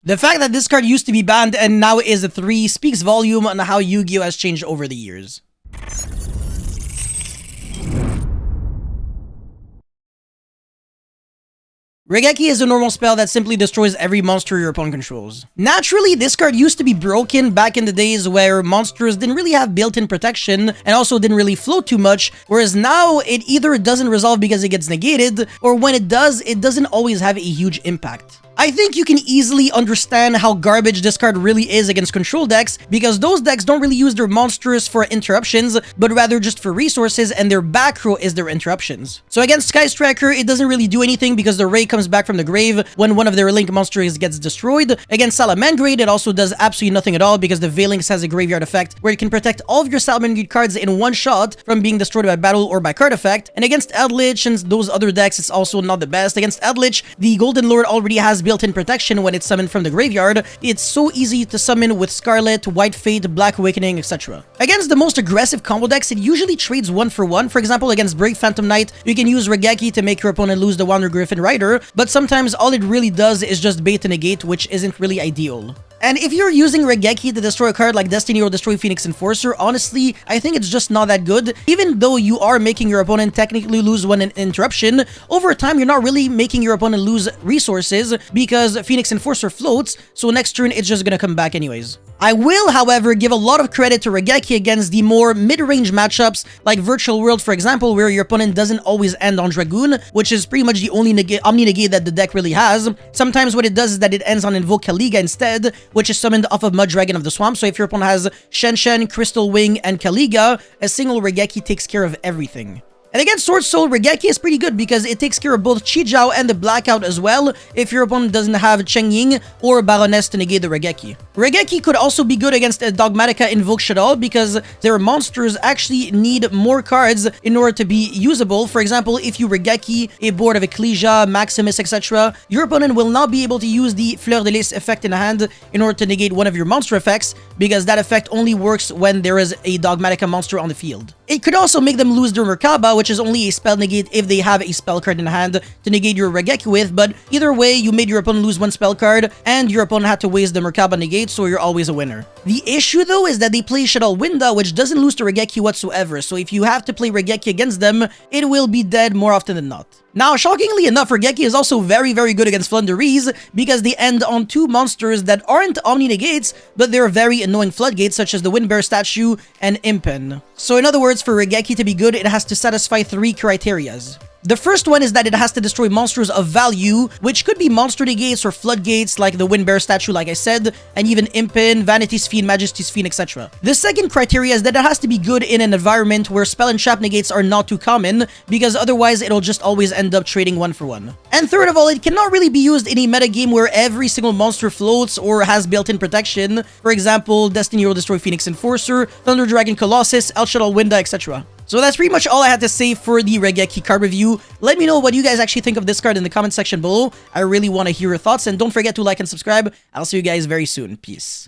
The fact that this card used to be banned and now is a 3 speaks volume on how Yu-Gi-Oh! Has changed over the years. Raigeki is a normal spell that simply destroys every monster your opponent controls. Naturally, this card used to be broken back in the days where monsters didn't really have built-in protection and also didn't really float too much, whereas now it either doesn't resolve because it gets negated, or when it does, it doesn't always have a huge impact. I think you can easily understand how garbage this card really is against control decks, because those decks don't really use their monsters for interruptions, but rather just for resources, and their back row is their interruptions. So against Sky Striker, it doesn't really do anything because the Ray comes back from the grave when one of their Link monsters gets destroyed. Against Salamangreat, it also does absolutely nothing at all because the BALELYNX has a graveyard effect where it can protect all of your Salamangreat cards in one shot from being destroyed by battle or by card effect. And against ELDLICH and those other decks, it's also not the best. Against ELDLICH, the Golden Lord already has built-in protection when it's summoned from the graveyard. It's so easy to summon with Scarlet, White Fate, Black Awakening, etc. Against the most aggressive combo decks, it usually trades 1 for 1. For example, against Brave Phantom Knight, you can use Raigeki to make your opponent lose the Wander Griffin Rider, but sometimes all it really does is just bait and negate, which isn't really ideal. And if you're using Raigeki to destroy a card like Destiny or destroy Phoenix Enforcer, honestly, I think it's just not that good. Even though you are making your opponent technically lose one interruption, over time you're not really making your opponent lose resources because Phoenix Enforcer floats, so next turn it's just gonna come back anyways. I will, however, give a lot of credit to Raigeki against the more mid-range matchups like Virtual World, for example, where your opponent doesn't always end on Dragoon, which is pretty much the only Omni-Negate that the deck really has. Sometimes what it does is that it ends on Invoke Kaliga instead, which is summoned off of Mud Dragon of the Swamp. So if your opponent has Shen Shen, Crystal Wing, and Kaliga, a single Raigeki takes care of everything. And against Sword Soul, Raigeki is pretty good because it takes care of both Chijiao and the Blackout as well if your opponent doesn't have Cheng Ying or Baroness to negate the Raigeki. Raigeki could also be good against a Dogmatica Invoke Shaddoll because their monsters actually need more cards in order to be usable. For example, if you Raigeki a board of Ecclesia, Maximus, etc., your opponent will not be able to use the Fleur de Lis effect in hand in order to negate one of your monster effects because that effect only works when there is a Dogmatica monster on the field. It could also make them lose their Merkaba, which is only a spell negate if they have a spell card in hand to negate your Raigeki with, but either way, you made your opponent lose one spell card, and your opponent had to waste the Merkaba negate, so you're always a winner. The issue though is that they play Shaddoll Winda, which doesn't lose to Raigeki whatsoever, so if you have to play Raigeki against them, it will be dead more often than not. Now, shockingly enough, Raigeki is also very good against Flunderees because they end on 2 monsters that aren't Omni-Negates, but they're very annoying floodgates such as the Windbear statue and Impen. So in other words, for Raigeki to be good, it has to satisfy 3 criterias. The first one is that it has to destroy monsters of value, which could be monster negates or floodgates like the Windbear statue, like I said, and even Impen, Vanity's Fiend, Majesty's Fiend, etc. The second criteria is that it has to be good in an environment where spell and trap negates are not too common, because otherwise it'll just always end up trading 1 for 1. And third of all, it cannot really be used in a metagame where every single monster floats or has built-in protection. For example, Destiny will destroy Phoenix Enforcer, Thunder Dragon Colossus, El Shaddoll Winda, etc. So that's pretty much all I had to say for the Raigeki card review. Let me know what you guys actually think of this card in the comment section below. I really want to hear your thoughts, and don't forget to like and subscribe. I'll see you guys very soon. Peace.